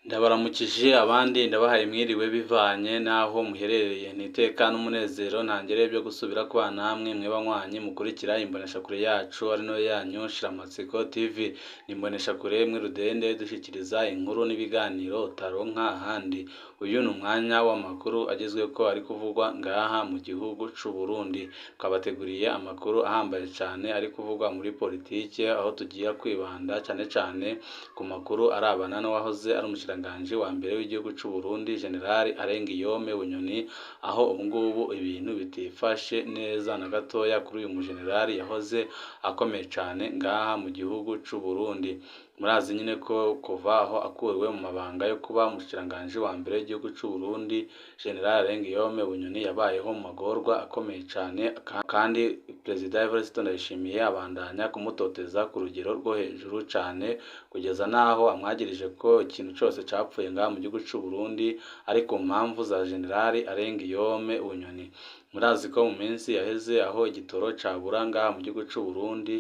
Ndabaramukije abandi ndabahaye mwiriwe bivanye n'aho muherereye n'iteka n'umunezero ntangere byo gusubira kubana namwe mwe banywanyi mukurikira imboneshakure yacu ari no yanyu Shiramatsiko TV n'imboneshakure mwe rudende dushikiriza inkuru n'ibiganiro utaronka ahandi. Uyu ni umwanya w'amakuru agezweho ko ari kuvugwa ngaha mu gihugu c'u Burundi, twabateguriye amakuru ahambaye cyane ari kuvugwa muri politike, aho tugiye kwibanda cyane ku makuru arabana n'uwahoze ari umushikiranganji wa mbere w'igihugu c'u Burundi Generali Arengiyome Bunyoni, aho ubungubu ibintu bitifashe neza na gatoya kuri uyu mujenerali yahoze akomeye cyane ngaha mu gihugu c'u Burundi. Murazi nyine ko kuva aho akuriwe mu mabanga yo kuba umushikiranganji wa mbere w'igihugu c'u Burundi Generali Arengiyome Bunyoni yabayeho mu magorwa akomeye cyane, kandi Perezida Evariste Ndayishimiye abandanya kumutoteza ku rugero rwo hejuru cyane, kugeza naho amwagirije ko ikintu cyose capfuye ngaha mu gihugu c'u Burundi ari ku mpamvu za Generali Arengiyome Bunyoni. Murazi ko mu minsi yaheze aho igitoro cabura ngaha mu gihugu c'u Burundi,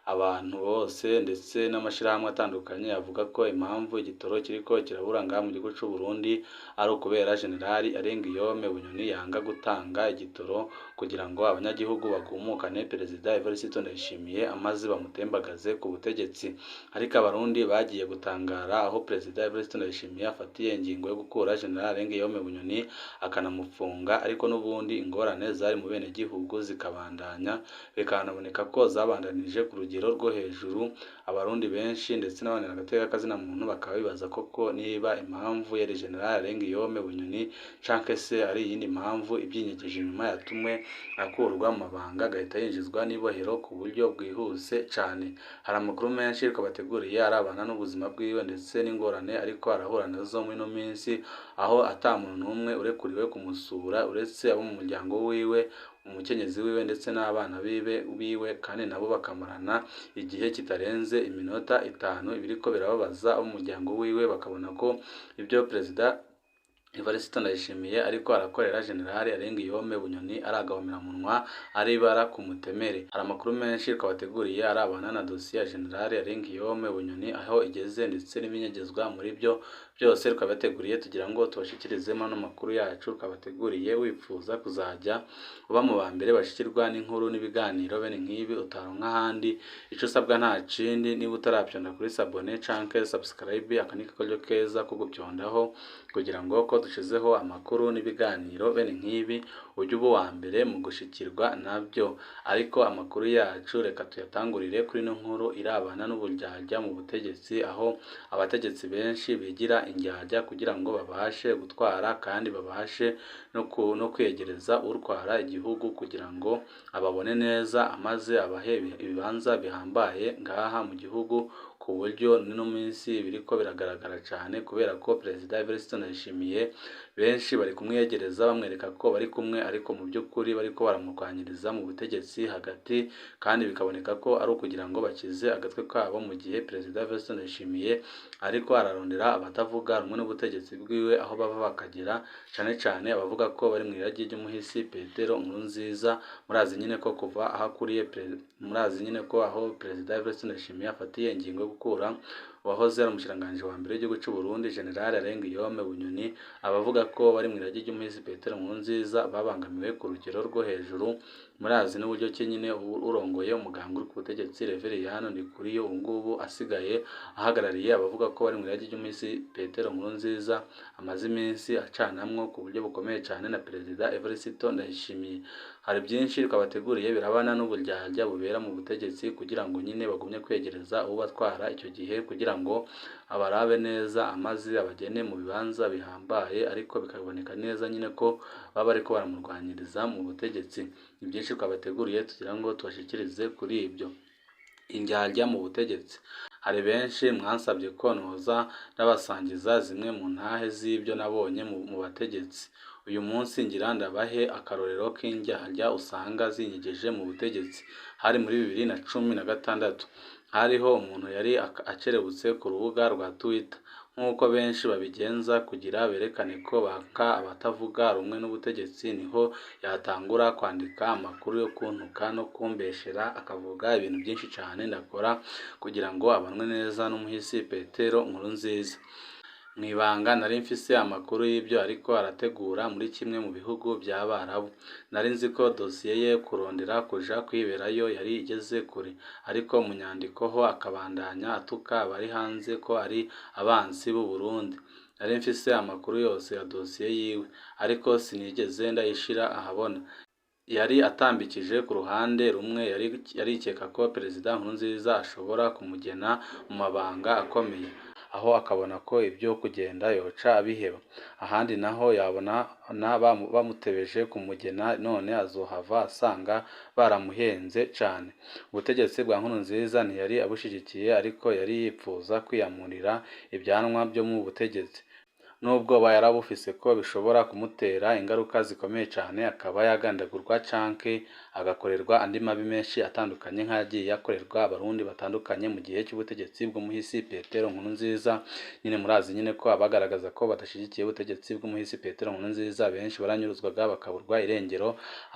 abantu bose ndetse n'amashirahamwe atandukanye avuga ko impamvu igitoro kiriko kirabura ngaha mu gihugu c'u Burundi ari ukubera Generali Arengiyome Bunyoni yanga gutanga igitoro kugira ngo abanyagihugu bagumukane Perezida Evariste Ndayishimiye amaze bamutembagaze ku butegetsi. Ariko abarundi bagiye gutangara aho Perezida Evariste Ndayishimiye afatiye ingingo yo gukura Generali Arengiyome Bunyoni akanamufunga, ariko n'ubundi ingorane zari mu bene gihugu zikabandanya, bikanaboneka ko zabandanije ku rugero rwo hejuru. Abarundi benshi ndetse n'abandi agateka kazina muntu bakaba bibaza koko niba impamvu yari Generali Arengiyome Bunyoni canke se ari iyindi mpamvu ibyinyegeje inyuma yatumwe akurwa mu mabanga agahita yinjizwa n'ibohero ku buryo bwihuse cyane. Hari amakuru menshi twabateguriye arabana n'ubuzima bwiwe ndetse n'ingorane ariko arahura nazo muri no minsi, aho ata muntu n'umwe urekuriwe kumusura uretse abo mu muryango wiwe, umukenyezi wiwe ndetse n'abana biwe, kandi nabo bakamarana igihe kitarenze iminota 5 ibiriko birababaza abo mu muryango wiwe, bakabona ko ibyo Perezida Evariste Ndayishimiye ariko arakorera Generali Arengiyome Bunyoni ari agahomeramunwa, ari ibara ku mutemere. Hari amakuru menshi twabateguriye arabana na dosiye ya Generali Arengiyome Bunyoni aho igeze ndetse n'ibinyegezwa muri byo byose twabateguriye tugira ngo tubashikirizemo n'amakuru yacu twabateguriye. Wifuza kuzajya uba mu ba mbere bashikirwa n'inkuru n'ibiganiro bene nk'ibi utaronka ahandi, ico usabwa nta kindi, niba utarapyonda kuri sabone canke subscribe akanika kolyo keza ko gupyondaho kugira ngo ko dushizeho amakuru n'ibiganiro bene nk'ibi ujye uba wa mbere mu gushikirwa nabyo. Ariko amakuru yacu reka tuyatangurire kuri no nkuru irabana n'uburyarya mu butegetsi, aho abategetsi benshi bigira indyarya kugira ngo babashe gutwara kandi babashe no kwegereza urwara igihugu kugira ngo ababone neza, amaze abahe ibibanza bihambaye ngaha mu gihugu, ku buryo no minsi biriko biragaragara cyane kubera ko Perezida Evariste Ndayishimiye benshi bari kumwegereza bamwereka ko bari kumwe, ariko mu by'ukuri bariko baramurwanyiriza mu butegetsi hagati, kandi bikaboneka ko ari ukugira ngo bakize agatwe kabo, mu gihe Perezida Evariste Ndayishimiye ariko ararondera abatavuga rumwe n'ubutegetsi bwiwe aho bava bakagera, cyane abavuga ko bari mu iragi ry'umuhisi Petero Nkurunziza. Murazi nyine ko kuva aho akuriye murazi nyine ko aho Perezida Evariste Ndayishimiye afatiye ingingo yo gukura wahoze ari umushikiranganji wa mbere w'igihugu c'u Burundi Generali Arengiyome Bunyoni, abavuga ko bari mu iragi ry'umuhisi Petero Nkurunziza babangamiwe ku rugero rwo hejuru. Murazi n'uburyo ki nyine urongoye umuganga uri ku butegetsi Reveriyano Ndikuriyo ubungubu asigaye ahagarariye abavuga ko bari mu iragi ry'umuhisi Petero Nkurunziza, amaze iminsi acanamwo ku buryo bukomeye cyane na Perezida Evariste Ndayishimiye. Hari byinshi twabateguriye birabana n'uburyarya bubera mu butegetsi kugira ngo nyine bagumye kwegereza ubatwara icyo gihe, kugira ngo abarabe neza amazi abagene mu bibanza bihambaye, ariko bikaboneka neza nyine ko baba ariko baramurwanyiriza mu butegetsi. Ibyinshi twabateguriye tugira ngo tubashikirize kuri ibyo. Indyarya mu butegetsi, hari benshi mwansabye ko noza n'abasangiza zimwe mu ntahe z'ibyo nabonye mu bategetsi. Uyu munsi ngira ndabahe akarorero k'indyarya usanga zinyegeje mu butegetsi. Hari muri 2016 hariho umuntu yari acerebutse ku rubuga rwa Twitter, nk'uko benshi babigenza kugira berekane ko baka abatavuga rumwe n'ubutegetsi, niho yatangura kwandika amakuru yo kuntuka no kumbeshera, akavuga ibintu byinshi cyane ndakora kugira ngo abanwe neza n'umuhisi Petero Nkurunziza. mw'ibanga nari mfise amakuru y'ibyo ariko arategura muri kimwe mu bihugu by'Abarabu. Nari nzi ko dosiye ye kurondera kuja kwiberayo yari igeze kure, ariko mu nyandiko ho akabandanya atuka abari hanze ko ari abansi b'u Burundi. Nari mfise amakuru yose ya dosiye yiwe, ariko sinigeze ndayishira ahabona. Yari atambikije ku ruhande rumwe, yarikeka ko Perezida Nkurunziza ashobora kumugena mu mabanga akomeye, aho akabona ko ibyo kugenda yoca abiheba. Ahandi naho yabona bamutebeje kumugena, none azohava asanga baramuhenze cane. Ubutegetsi bwa Nkurunziza ntiyari abushigikiye, ariko yari yipfuza kwiyamurira ibyanwa byo mu butegetsi. Nubwo yarabufise ko bishobora kumutera ingaruka zikomeye cane, akaba yagandagurwa canke agakorerwa andi mabi menshi atandukanye nk'ayagiye akorerwa abarundi batandukanye mu gihe cy'ubutegetsi bw'umuhisi Petero Nkurunziza. Nyine murazi nyine ko abagaragaza ko badashigikiye ubutegetsi bw'umuhisi Petero Nkurunziza benshi baranyuruzwaga bakaburwa irengero,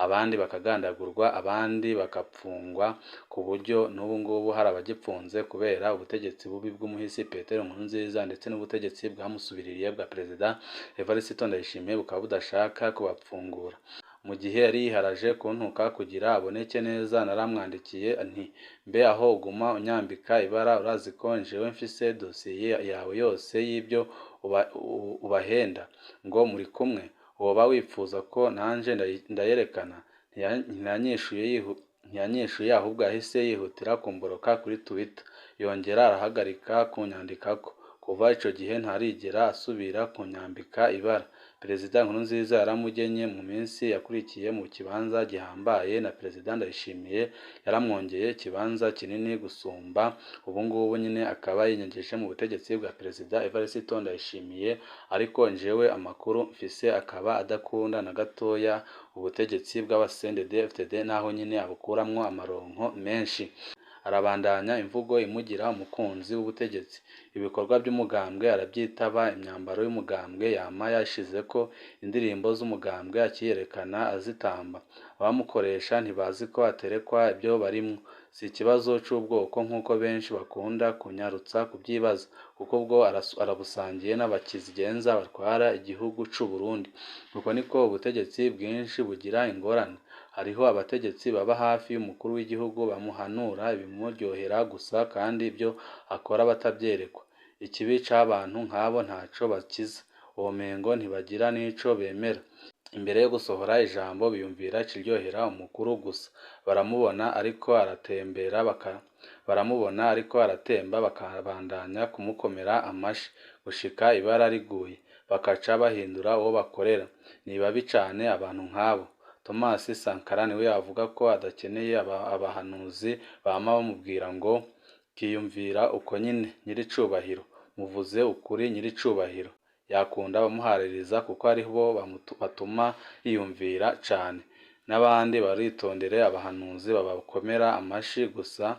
abandi bakagandagurwa, abandi bakapfungwa, ku buryo n'ubu ngubu hari abagipfunze kubera ubutegetsi bubi bw'umuhisi Petero Nkurunziza, ndetse n'ubutegetsi bwamusubiririye bwa Perezida Evariste Ndayishimiye bukaba budashaka kubapfungura. Mu gihe yari yiharaje kuntuka kugira aboneke neza, naramwandikiye nti mbe aho uguma unyambika ibara, urazi ko jewe mfise dosiye yawe yose y'ibyo ubahenda ngo muri kumwe, woba wifuza ko nanje ndayerekana? Ntiyanyishuye, ahubwo yahise yihutira kumboroka kuri Twitter, yongera arahagarika kunyandikako. Kuva ico gihe ntarigera asubira kunyambika ibara. Perezida Nkurunziza yaramugenye mu minsi yakurikiye mu kibanza gihambaye, na Perezida Ndayishimiye yaramwongeye ikibanza kinini gusumba. Ubu ngubu nyine akaba yinyegeje mu butegetsi bwa Perezida Evariste Ndayishimiye, ariko jewe amakuru mfise akaba adakunda na gatoya ubutegetsi bw'aba-CNDD-FDD, naho nyine abukuramwo amaronko menshi. Arabandanya imvugo imugira umukunzi w'ubutegetsi. Ibikorwa by'umugambwe arabyitaba, imyambaro y'umugambwe yama yashizeko, indirimbo z'umugambwe akiyerekana azitamba. Abamukoresha ntibazi ko aterekwa ibyo barimwo. Si ikibazo c'ubwoko nk'uko benshi bakunda kunyarutsa kubyibaza, kuko bwo arabusangiye n'abakizigenza batwara igihugu c'u Burundi. Uko niko ubutegetsi bwinshi bugira ingorane. Hariho abategetsi baba hafi y'umukuru w'igihugu bamuhanura ibimuryohera gusa, kandi ibyo akora batabyerekwa. Ikibi c'abantu nk'abo ntaco bakiza, womengo ntibagira n'ico bemera. Imbere yo gusohora ijambo biyumvira ikiryohera umukuru gusa. Baramubona ariko aratemba bakabandanya kumukomera amashi gushika ibara riguye, bakaca bahindura uwo bakorera. Ni babi cane abantu nk'abo. Thomas Sankara niwe avuga ko adakeneye abahanuzi bama bamubwira ngo kiyumvira uko nyine nyiricubahiro, muvuze ukuri nyiricubahiro. Yakunda bamuhaririza kuko ariho batuma yiyumvira cane. N'abandi baritondere abahanuzi babakomera amashi gusa.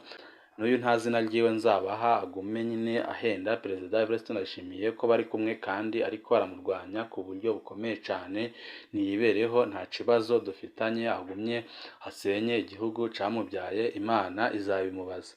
N'uyu nta zina ryiwe nzabaha, agume nyine ahenda Perezida Evariste Ndayishimiye ko bari kumwe, kandi ariko aramurwanya ku buryo bukomeye cane. Niyibereho, nta kibazo dufitanye, agumye asenye igihugu camubyaye, Imana izabimubaza.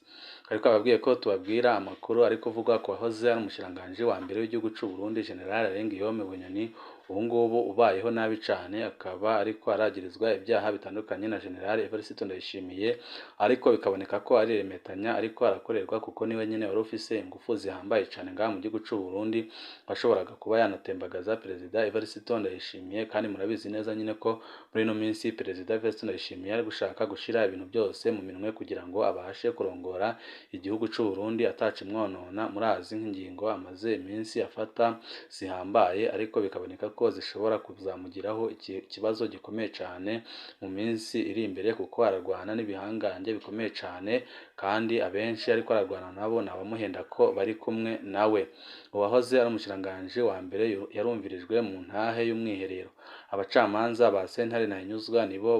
Ariko ababwiye ko tubabwira amakuru ari kuvugwa ku wahoze ari umushikiranganji wa mbere w'igihugu c'u Burundi, General Guillaume Bunyoni, ubu ngubu ubayeho nabi cane, akaba ariko aragirizwa ibyaha bitandukanye na General Evariste Ndayishimiye, ariko bikaboneka ko ari remetanya ariko arakorerwa, kuko niwe nyine wari ufise ingufu zihambaye cane ngaha mu gihugu c'u Burundi, washoboraga kuba yanatembagaza Perezida Evariste Ndayishimiye. Kandi murabizi neza nyine ko muri ino minsi Perezida Evariste Ndayishimiye ari gushaka gushira ibintu byose mu minwe kugira ngo abashe kurongora igihugu c'u Burundi atacimwonona. Murazi nk'ingingo amaze iminsi afata zihambaye, ariko bikaboneka ko zishobora kuzamugiraho ikibazo gikomeye cane mu minsi iri imbere, kuko ararwana n'ibihangange bikomeye cane, kandi abenshi ariko ararwana nabo ni abamuhenda ko bari kumwe nawe. Uwahoze ari umushikiranganji wa mbere yarumvirijwe mu ntahe y'umwiherero. Abacamanza ba sentare Ntahinyuzwa nibo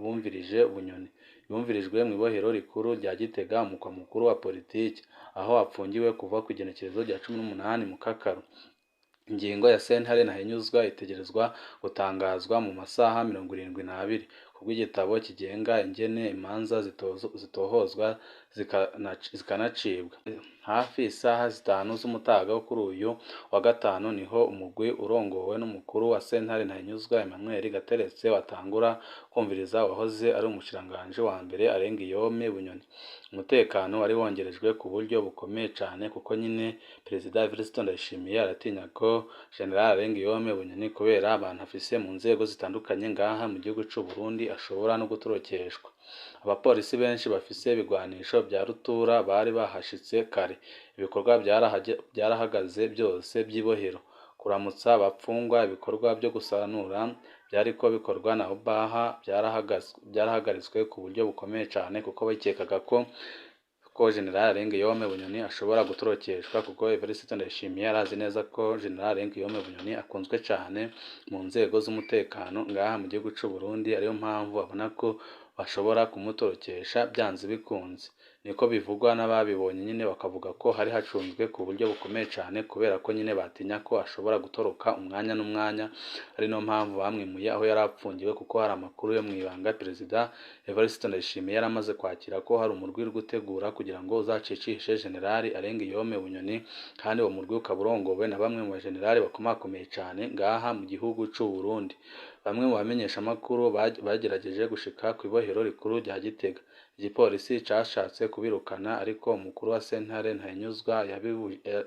bumvirije Bunyoni. Yumvirijwe mu ibohero rikuru rya Gitega, umukwa mukuru wa politiki, aho apfungiwe kuva ku igenekerezo rya 18 Mukakaru. Ingingo ya sentare Ntahinyuzwa itegerezwa gutangazwa mu masaha 72 kubw'igitabo kigenga ingene imanza zitohozwa zikanacibwa. Hafi isaha 5 z'umutaga wo kuri uyu wa gatanu niho umugwi urongowe n'umukuru wa sentare Ntahinyuzwa Emmanuel Gateretse watangura kumviriza uwahoze ari umushikiranganji wa mbere Arengiyome Bunyoni. Umutekano wari wongerejwe ku buryo bukomeye cane kuko nyine Perezida Evariste Ndayishimiye aratinya ko General Arengiyome Bunyoni kubera abantu afise mu nzego zitandukanye ngaha mu gihugu c'u Burundi ashobora no gutorokeshwa. Abapolisi benshi bafise ibigwanisho vya rutura bari bahashitse kare. Ibikorwa byarahagaze byose by'ibohero. Kuramutsa abapfungwa, ibikorwa byo gusanura byariko bikorwa na Obaha byarahagaritswe ku buryo bukomeye cane kuko bakekaga ko General Arengiyome Bunyoni ashobora gutorokeshwa kuko Evariste Ndayishimiye arazi neza ko General Arengiyome Bunyoni akunzwe cane mu nzego z'umutekano ngaha mu gihugu c'u Burundi, ariyo mpamvu abona ko bashobora kumutorokesha byanze bikunze. Niko bivugwa n'ababibonye nyine bakavuga ko hari hacunzwe ku buryo bukomeye cane kubera ko nyine batinya ko ashobora gutoroka umwanya n'umwanya, ari no mpamvu bamwimuye aho yari apfungiwe kuko hari amakuru yo mwibanga Perezida Evariste Ndayishimiye yaramaze kwakira ko hari umurwi uri gutegura kugira ngo uzacicishe General Arengiyome Bunyoni, kandi uwo murwi ukaba urongowe na bamwe mu bajenerali bakomakomeye cane ngaha mu gihugu c'u Burundi. Bamwe mu bamenyesha amakuru bagerageje gushika ku ibohero rikuru rya Gitega. Igipolisi cashatse kubirukana ariko umukuru wa sentare Ntahinyuzwa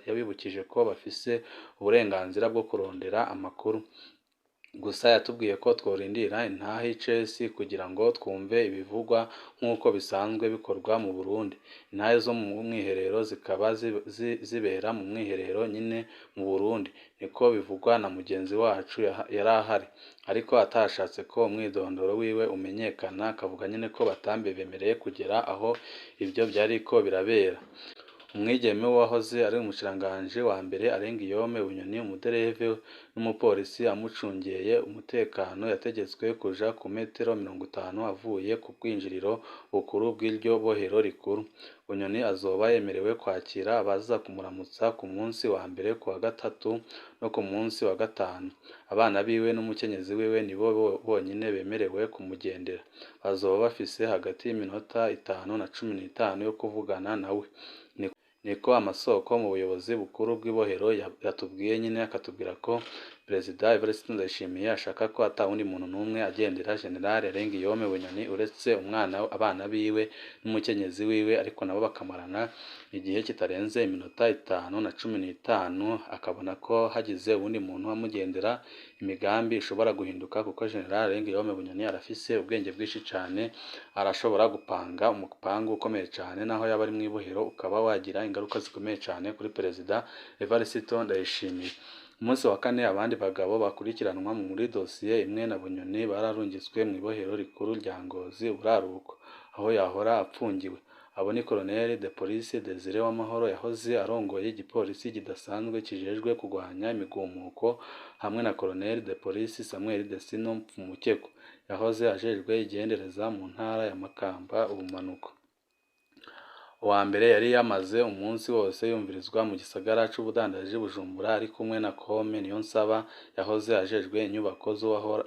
yabibukije ko bafise uburenganzira bwo kurondera amakuru. Gusa yatubwiye ko tworindira intahe y'icesi kugira ngo twumve ibivugwa nk'uko bisanzwe bikorwa mu Burundi. Intahe zo mu mwiherero zikaba zibera mu mwiherero nyine mu Burundi, niko bivugwa na mugenzi wacu yari ahari, ariko atashatse ko umwidondoro wiwe umenyekana, akavuga nyine ko bemereye kugera aho ibyo byariko birabera. Umwigeme wahoze ari umushikiranganji wa mbere Arengiyome Bunyoni, umudereve n'umupolisi amucungeye umutekano yategetswe kuja ku metero 50 avuye ku bwinjiriro bukuru bw'iryo bohero rikuru. Bunyoni azoba yemerewe kwakira abaza kumuramutsa ku munsi wa mbere, ku wa gatatu no ku munsi wa gatanu. Abana biwe n'umukenyezi wiwe nibo bonyine bemerewe kumugendera. Bazoba bafise hagati y'iminota 5 na 15 yo kuvugana nawe. Niko amasoko mu buyobozi bukuru bw'ibohero yatubwiye nyine, akatubwira ko Perezida Evariste Ndayishimiye ashaka ko atawundi muntu n'umwe agendera General Arengiyome Bunyoni uretse abana biwe n'umukenyezi wiwe, ariko nabo bakamarana igihe kitarenze iminota 5 na 15, akabona ko hagize uwundi muntu wamugendera imigambi ishobora guhinduka kuko General Arengiyome Bunyoni arafise ubwenge bwinshi cane, arashobora gupanga umupango ukomeye cane, naho yaba ari mwibohero ukaba wagira ingaruka zikomeye cane kuri Perezida Evariste Ndayishimiye. Umunsi wa kane abandi bagabo bakurikiranwa muri dosiye imwe na Bunyoni bararungitswe mu ibohero rikuru rya Ngozi Buraruko aho yahora apfungiwe. Abo ni Colonel de Police Desire Uwamahoro yahoze arongoye igipolisi kidasanzwe kijejwe kugwanya imigumuko, hamwe na Colonel de Police Samuel Desino Mfumukeko yahoze ajejwe igendereza mu ntara ya Makamba ubumanuko. Uwa mbere yari yamaze umunsi wose yumvirizwa mu gisagara c'ubudandaji Bujumbura ari kumwe na Kome Niyonsaba yahoze ajejwe inyubako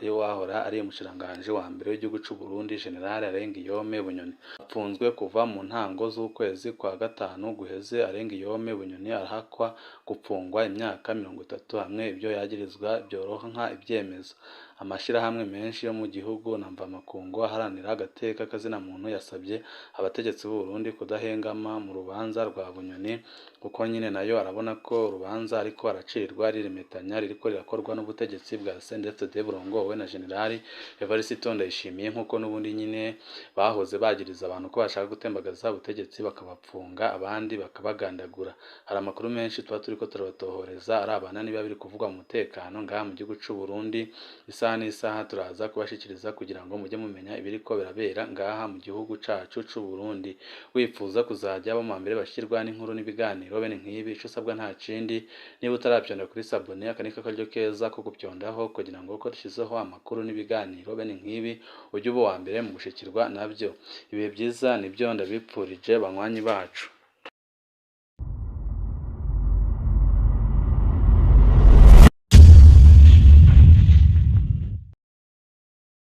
y'uwahora ari umushikiranganji wa mbere w'igihugu c'u Burundi General Arengiyome Bunyoni. Apfunzwe kuva mu ntango z'ukwezi kwa gatanu guheze. Arengiyome Bunyoni arahakwa gupfungwa imyaka 30 hamwe ibyo yagirizwa byoroha ibyemezo. Amashirahamwe menshi yo mu gihugu na mvamakungu aharanira agateka kazina muntu yasabye abategetsi b'u Burundi kudahengama mu rubanza rwa Bunyoni, kuko nyine nayo arabona ko urubanza ariko aracirirwa ririmetanya ririko rirakorwa n'ubutegetsi bwa CNDD-FDD burongowe na General Evariste Ndayishimiye, nk'uko n'ubundi nyine bahoze bagiriza abantu ko bashaka gutembagaza ubutegetsi bakabapfunga abandi bakabagandagura. Hari amakuru menshi tuba turiko turabatohoreza arabana niba biri kuvugwa mu mutekano ngaha mu gihugu c'u Burundi. Isaha n'isaha turaza kubashikiriza kugira ngo mujye mumenya ibiriko birabera ngaha mu gihugu cacu c'u Burundi. Wifuza kuzajya abo mbere bashirwa n'inkuru n'ibiganiro bene nk'ibi, ico usabwa nta kindi, niba utaravyonda kuri sabone akanika karyo keza ko gupyondaho kugira ngo ko dushizeho amakuru n'ibiganiro bene nk'ibi ujye uba wa mbere mu gushikirwa navyo. Ibihe byiza nibyo ndabipfurije banywanyi bacu.